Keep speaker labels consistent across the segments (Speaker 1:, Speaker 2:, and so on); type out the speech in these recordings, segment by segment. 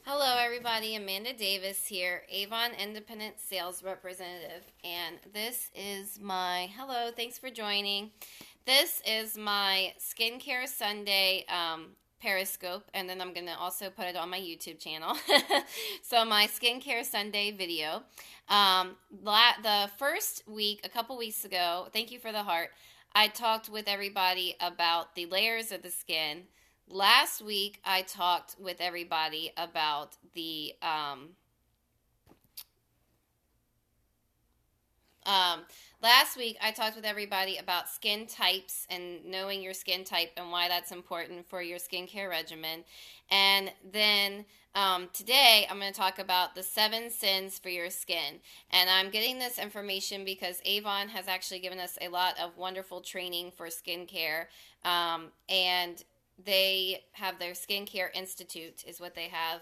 Speaker 1: Hello, everybody. Amanda Davis here, Avon Independent Sales Representative. And this is hello, thanks for joining. This is my Skincare Sunday Periscope, and then I'm going to also put it on my YouTube channel. So, my Skincare Sunday video. The first week, a couple weeks ago, thank you for the heart, I talked with everybody about the layers of the skin. Last week, I talked with everybody about last week I talked with everybody about skin types and knowing your skin type and why that's important for your skincare regimen. And then today I'm going to talk about the 7 sins for your skin. And I'm getting this information because Avon has actually given us a lot of wonderful training for skincare. And they have their skincare institute is what they have,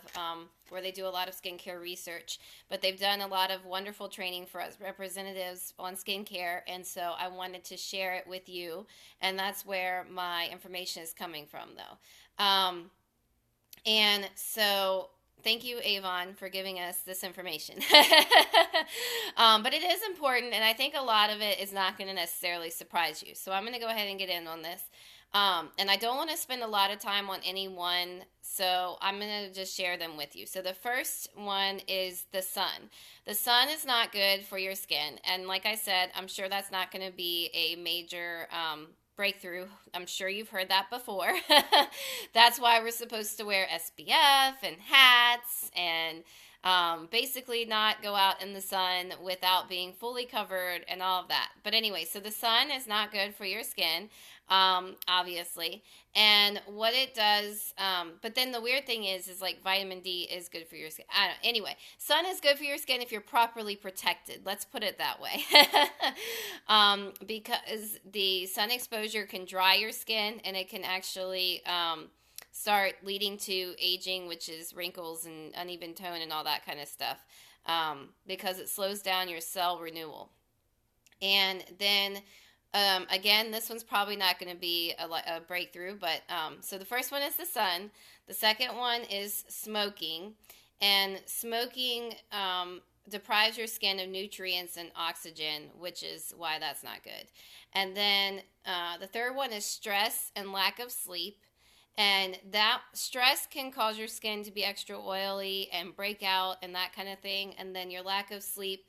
Speaker 1: where they do a lot of skincare research, but they've done a lot of wonderful training for us representatives on skincare, and so I wanted to share it with you, and that's where my information is coming from, though. And so thank you, Avon, for giving us this information. But it is important, and I think a lot of it is not going to necessarily surprise you, so I'm going to go ahead and get in on this. And I don't want to spend a lot of time on any one, so I'm going to just share them with you. So the first one is the sun. The sun is not good for your skin. And like I said, I'm sure that's not going to be a major breakthrough. I'm sure you've heard that before. That's why we're supposed to wear SPF and hats and basically not go out in the sun without being fully covered and all of that. But anyway, so the sun is not good for your skin, obviously. And what it does, but then the weird thing is like vitamin D is good for your skin. I don't know. Anyway, sun is good for your skin if you're properly protected. Let's put it that way. Because the sun exposure can dry your skin and it can actually start leading to aging, which is wrinkles and uneven tone and all that kind of stuff, because it slows down your cell renewal. And then again, this one's probably not going to be a breakthrough, but so the first one is the sun. The second one is smoking, and smoking deprives your skin of nutrients and oxygen, which is why that's not good. And then the third one is stress and lack of sleep. And that stress can cause your skin to be extra oily and break out and that kind of thing. And then your lack of sleep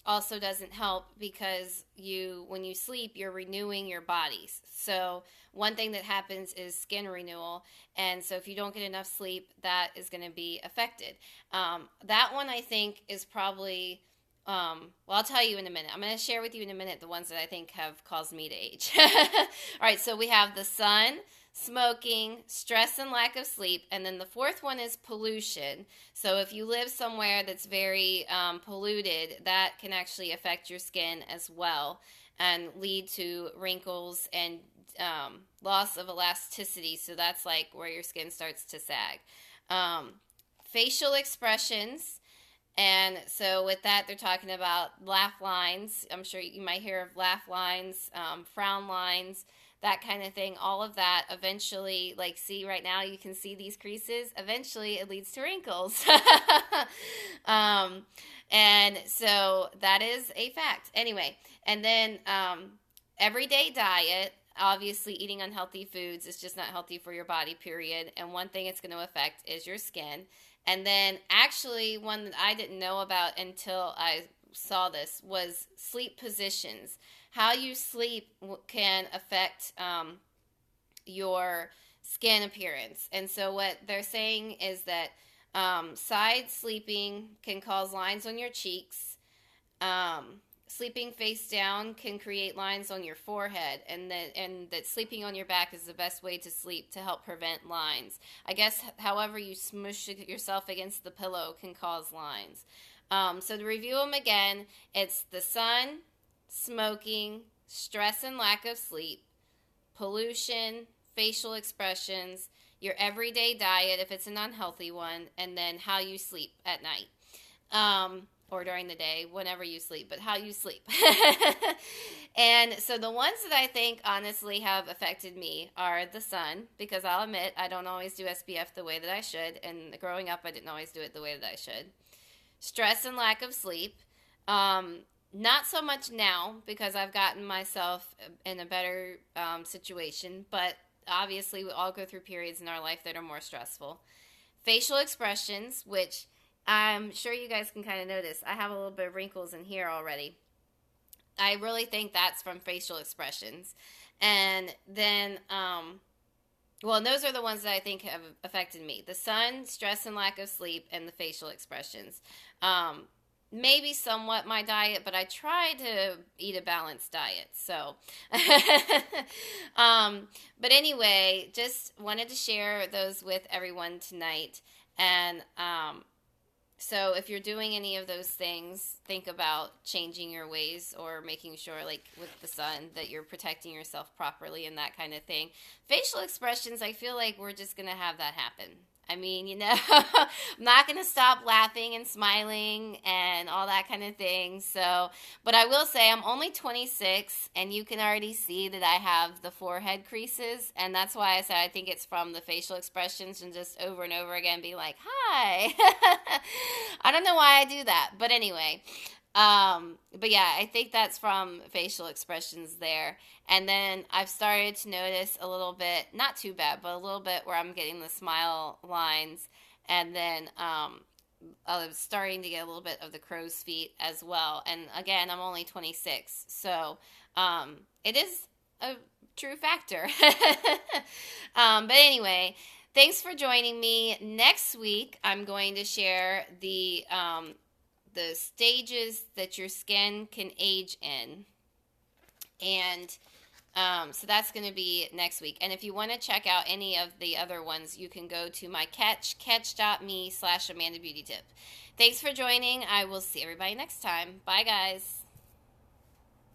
Speaker 1: also doesn't help because when you sleep, you're renewing your bodies. So one thing that happens is skin renewal. And so if you don't get enough sleep, that is going to be affected. That one I think is probably... well, I'll tell you in a minute. I'm going to share with you in a minute the ones that I think have caused me to age. All right, so we have the sun, smoking, stress and lack of sleep, and then the fourth one is pollution. So if you live somewhere that's very polluted, that can actually affect your skin as well and lead to wrinkles and loss of elasticity. So that's like where your skin starts to sag. Facial expressions. And so with that, they're talking about laugh lines. I'm sure you might hear of laugh lines, frown lines, that kind of thing. All of that eventually, like see right now, you can see these creases. Eventually, it leads to wrinkles. And so that is a fact. Anyway, and then everyday diet. Obviously, eating unhealthy foods is just not healthy for your body, period. And one thing it's going to affect is your skin. And then actually one that I didn't know about until I saw this was sleep positions. How you sleep can affect your skin appearance. And so what they're saying is that side sleeping can cause lines on your cheeks. Sleeping face down can create lines on your forehead, and that sleeping on your back is the best way to sleep to help prevent lines. I guess however you smush yourself against the pillow can cause lines. So to review them again, it's the sun, smoking, stress and lack of sleep, pollution, facial expressions, your everyday diet if it's an unhealthy one, and then how you sleep at night. or during the day, whenever you sleep, but how you sleep. And so the ones that I think honestly have affected me are the sun, because I'll admit I don't always do SPF the way that I should, and growing up I didn't always do it the way that I should. Stress and lack of sleep. Um, Not so much now because I've gotten myself in a better situation, but obviously we all go through periods in our life that are more stressful. Facial expressions, which I'm sure you guys can kind of notice. I have a little bit of wrinkles in here already. I really think that's from facial expressions. And then, well, and those are the ones that I think have affected me: the sun, stress and lack of sleep, and the facial expressions. Um, Maybe somewhat my diet, but I try to eat a balanced diet. So, um, but anyway, just wanted to share those with everyone tonight. And so if you're doing any of those things, think about changing your ways or making sure, like with the sun, that you're protecting yourself properly and that kind of thing. Facial expressions, I feel like we're just going to have that happen. I mean, I'm not going to stop laughing and smiling and all that kind of thing. So, but I will say I'm only 26, and you can already see that I have the forehead creases. And that's why I said I think it's from the facial expressions and just over and over again be like, hi. I don't know why I do that. But anyway, but yeah, I think that's from facial expressions there. And then I've started to notice a little bit, not too bad, but a little bit where I'm getting the smile lines. And then I was starting to get a little bit of the crow's feet as well. And again, I'm only 26. So it is a true factor. But anyway, thanks for joining me. Next week, I'm going to share the stages that your skin can age in. And so that's going to be next week. And if you want to check out any of the other ones, you can go to my catch.me/Amanda Beauty Tip. Thanks for joining. I will see everybody next time. Bye, guys.